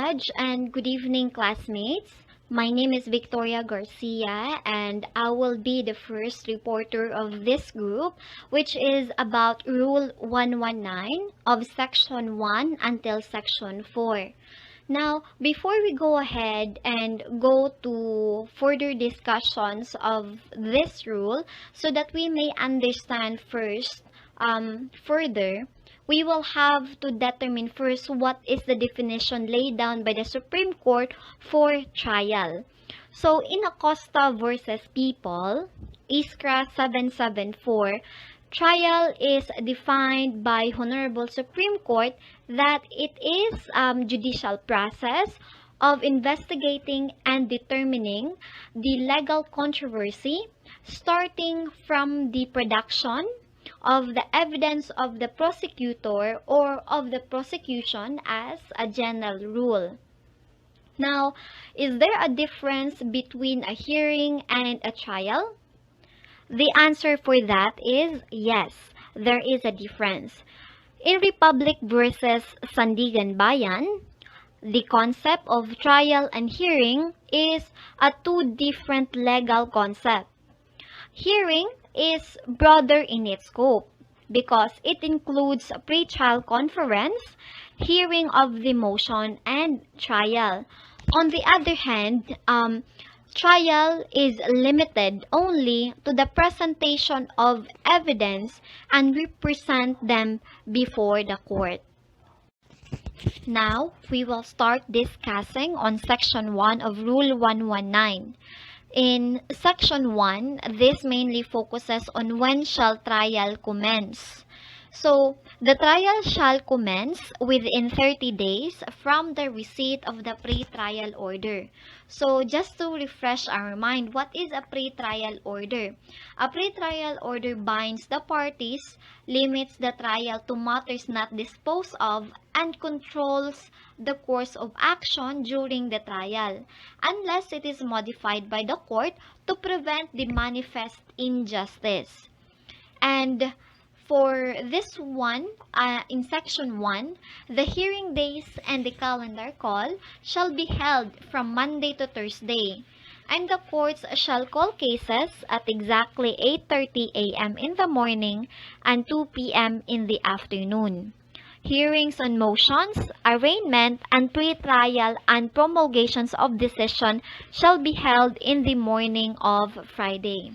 Raj, and good evening, classmates. My name is Victoria Garcia, and I will be the first reporter of this group, which is about Rule 119 of Section 1 until Section 4. Now, before we go ahead and go to further discussions of this rule, so that we may understand further, we will have to determine first what is the definition laid down by the Supreme Court for trial. So, in Acosta versus People, Iskra 774, trial is defined by Honorable Supreme Court that it is judicial process of investigating and determining the legal controversy starting from the production of the evidence of the prosecutor or of the prosecution as a general rule. Now, is there a difference between a hearing and a trial? The answer for that is yes, there is a difference. In Republic versus Sandigan Bayan, the concept of trial and hearing is a two different legal concept. Hearing is broader in its scope because it includes a pre-trial conference, hearing of the motion, and trial. On the other hand, trial is limited only to the presentation of evidence and represent them before the court. Now, we will start discussing on Section 1 of Rule 119. In Section 1, this mainly focuses on when shall trial commence. So, the trial shall commence within 30 days from the receipt of the pre-trial order. So, just to refresh our mind, what is a pre-trial order? A pre-trial order binds the parties, limits the trial to matters not disposed of, and controls the course of action during the trial, unless it is modified by the court to prevent the manifest injustice. And for this one, in Section 1, the hearing days and the calendar call shall be held from Monday to Thursday, and the courts shall call cases at exactly 8:30 a.m. in the morning and 2 p.m. in the afternoon. Hearings on motions, arraignment, and pre-trial and promulgations of decision shall be held in the morning of Friday.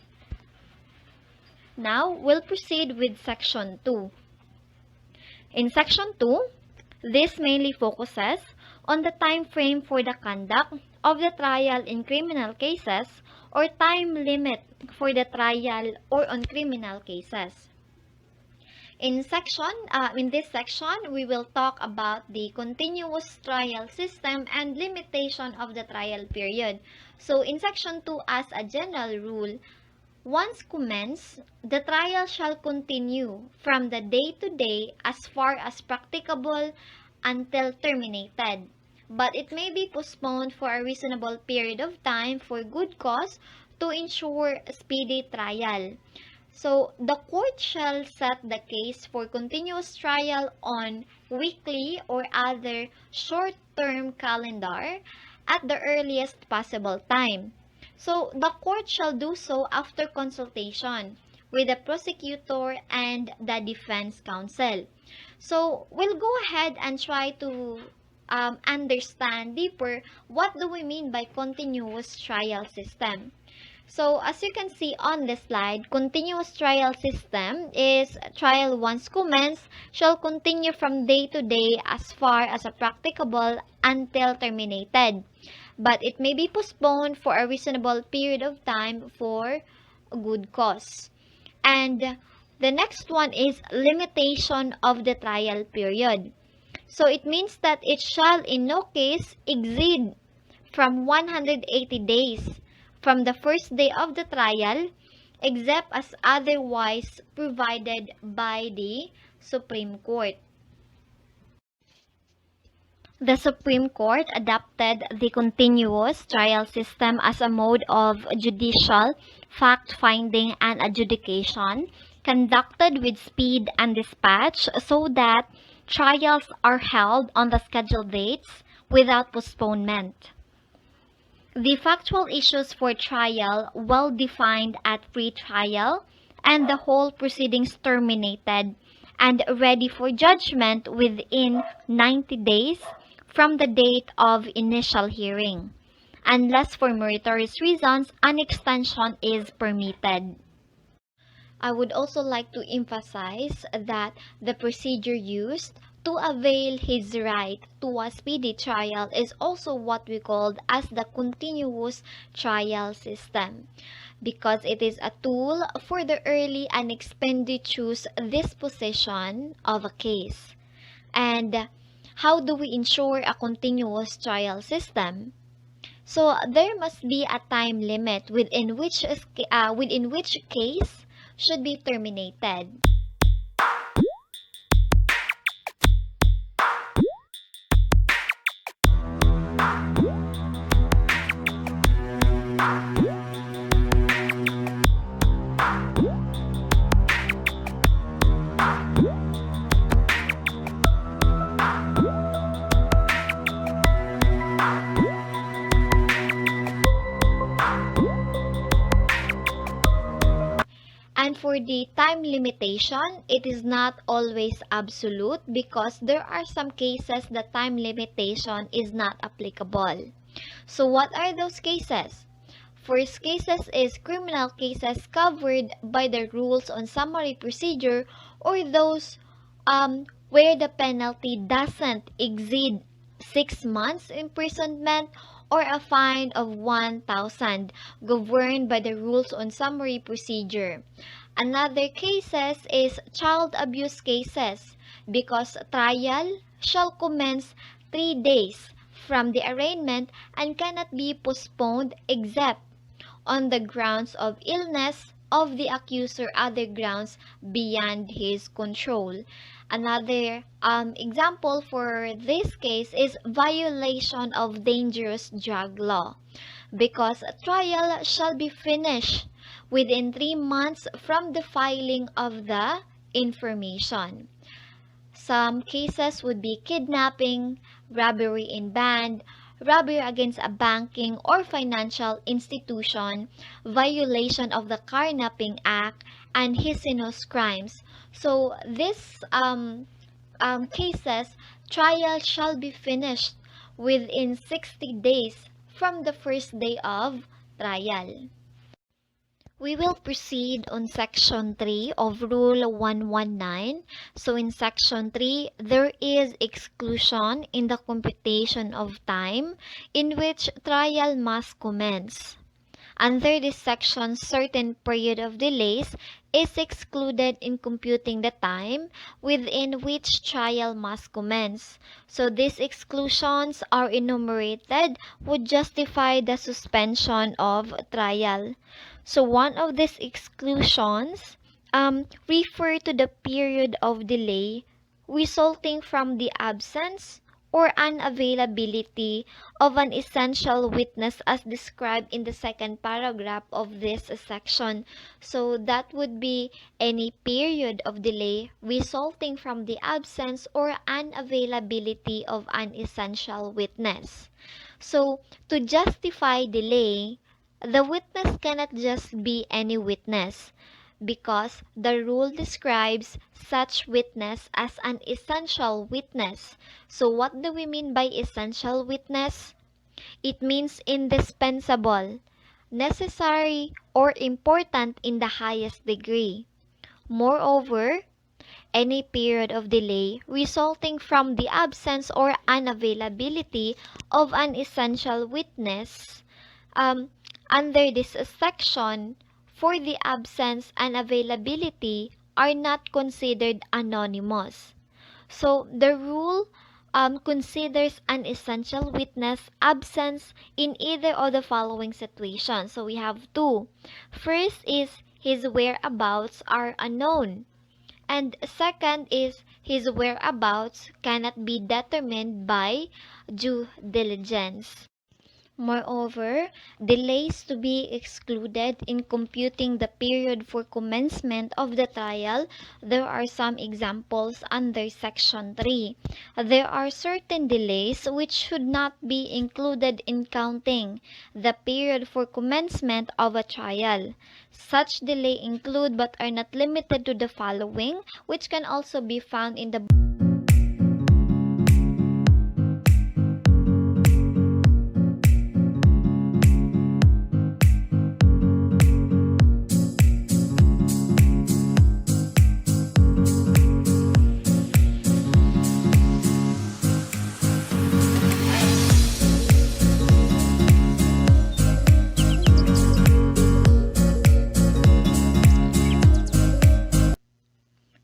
Now, we'll proceed with Section 2. In Section 2, this mainly focuses on the time frame for the conduct of the trial in criminal cases or time limit for the trial or on criminal cases. In this section, we will talk about the continuous trial system and limitation of the trial period. So, in Section 2, as a general rule, once commenced, the trial shall continue from the day to day as far as practicable until terminated, but it may be postponed for a reasonable period of time for good cause to ensure speedy trial. So, the court shall set the case for continuous trial on weekly or other short-term calendar at the earliest possible time. So, the court shall do so after consultation with the prosecutor and the defense counsel. So, we'll go ahead and try to understand deeper what do we mean by continuous trial system. So, as you can see on this slide, continuous trial system is trial once commenced shall continue from day to day as far as practicable until terminated, but it may be postponed for a reasonable period of time for a good cause. And the next one is limitation of the trial period. So, it means that it shall in no case exceed from 180 days from the first day of the trial, except as otherwise provided by the Supreme Court. The Supreme Court adopted the continuous trial system as a mode of judicial fact-finding and adjudication conducted with speed and dispatch so that trials are held on the scheduled dates without postponement. The factual issues for trial well defined at pre-trial and the whole proceedings terminated and ready for judgment within 90 days from the date of initial hearing, unless for meritorious reasons an extension is permitted. I would also like to emphasize that the procedure used to avail his right to a speedy trial is also what we called as the continuous trial system, because it is a tool for the early and expeditious disposition of a case. And how do we ensure a continuous trial system? So there must be a time limit within which case should be terminated. And for the time limitation, it is not always absolute because there are some cases that time limitation is not applicable. So what are those cases? First cases is criminal cases covered by the rules on summary procedure or those where the penalty doesn't exceed 6 months imprisonment or a fine of 1,000 governed by the rules on summary procedure. Another cases is child abuse cases because trial shall commence 3 days from the arraignment and cannot be postponed except on the grounds of illness of the accuser, other grounds beyond his control. Another example for this case is violation of dangerous drug law because trial shall be finished within 3 months from the filing of the information. Some cases would be kidnapping, robbery in band, robbery against a banking or financial institution, violation of the Carnapping Act, and heinous crimes. So these cases, trial shall be finished within 60 days from the first day of trial. We will proceed on Section 3 of Rule 119. So in Section 3, there is exclusion in the computation of time in which trial must commence. Under this section, certain period of delays is excluded in computing the time within which trial must commence. So these exclusions are enumerated would justify the suspension of trial. So one of these exclusions refer to the period of delay resulting from the absence or unavailability of an essential witness as described in the second paragraph of this section. So that would be any period of delay resulting from the absence or unavailability of an essential witness. So to justify delay, the witness cannot just be any witness, because the rule describes such witness as an essential witness. So what do we mean by essential witness? It means indispensable, necessary, or important in the highest degree. Moreover, any period of delay resulting from the absence or unavailability of an essential witness under this section for the absence and availability are not considered anonymous. So the rule considers an essential witness absence in either of the following situations. So we have two. First is his whereabouts are unknown. And second is his whereabouts cannot be determined by due diligence. Moreover, delays to be excluded in computing the period for commencement of the trial. There are some examples under Section 3. There are certain delays which should not be included in counting the period for commencement of a trial. Such delay include but are not limited to the following, which can also be found in the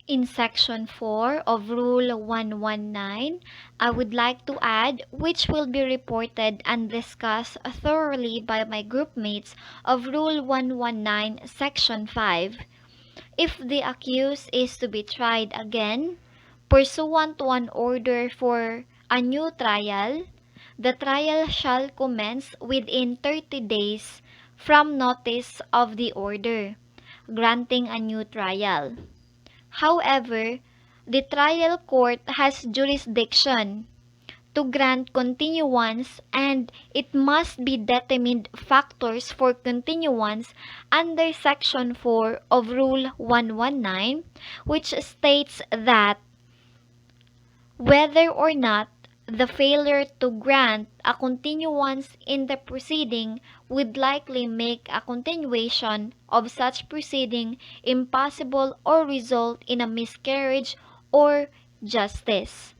In Section 4 of Rule 119, I would like to add, which will be reported and discussed thoroughly by my groupmates, of Rule 119, Section 5. If the accused is to be tried again, pursuant to an order for a new trial, the trial shall commence within 30 days from notice of the order, granting a new trial. However, the trial court has jurisdiction to grant continuance, and it must be determined factors for continuance under Section 4 of Rule 119, which states that whether or not the failure to grant a continuance in the proceeding would likely make a continuation of such proceeding impossible or result in a miscarriage or justice.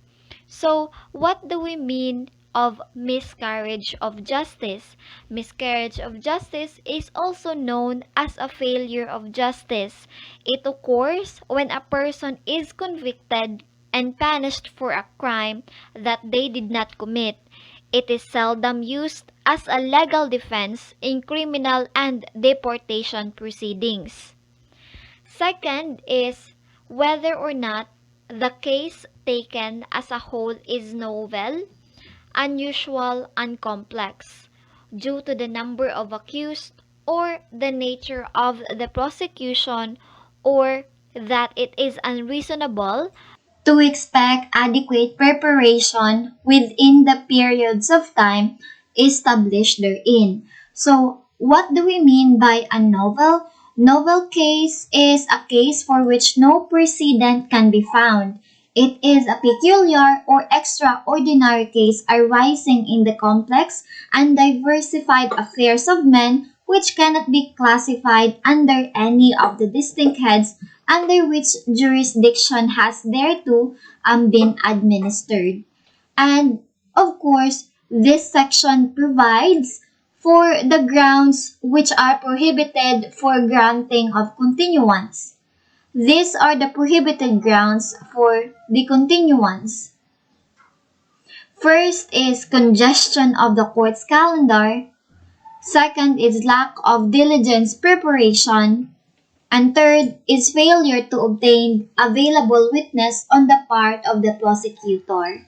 So, what do we mean of miscarriage of justice? Miscarriage of justice is also known as a failure of justice. It occurs when a person is convicted and punished for a crime that they did not commit. It is seldom used as a legal defense in criminal and deportation proceedings. Second is whether or not the case taken as a whole is novel, unusual, and complex, due to the number of accused or the nature of the prosecution, or that it is unreasonable to expect adequate preparation within the periods of time established therein. So, what do we mean by a novel? Novel case is a case for which no precedent can be found. It is a peculiar or extraordinary case arising in the complex and diversified affairs of men, which cannot be classified under any of the distinct heads under which jurisdiction has thereto been administered. And of course, this section provides for the grounds which are prohibited for granting of continuance. These are the prohibited grounds for the continuance. First is congestion of the court's calendar. Second is lack of diligence preparation. And third is failure to obtain available witness on the part of the prosecutor.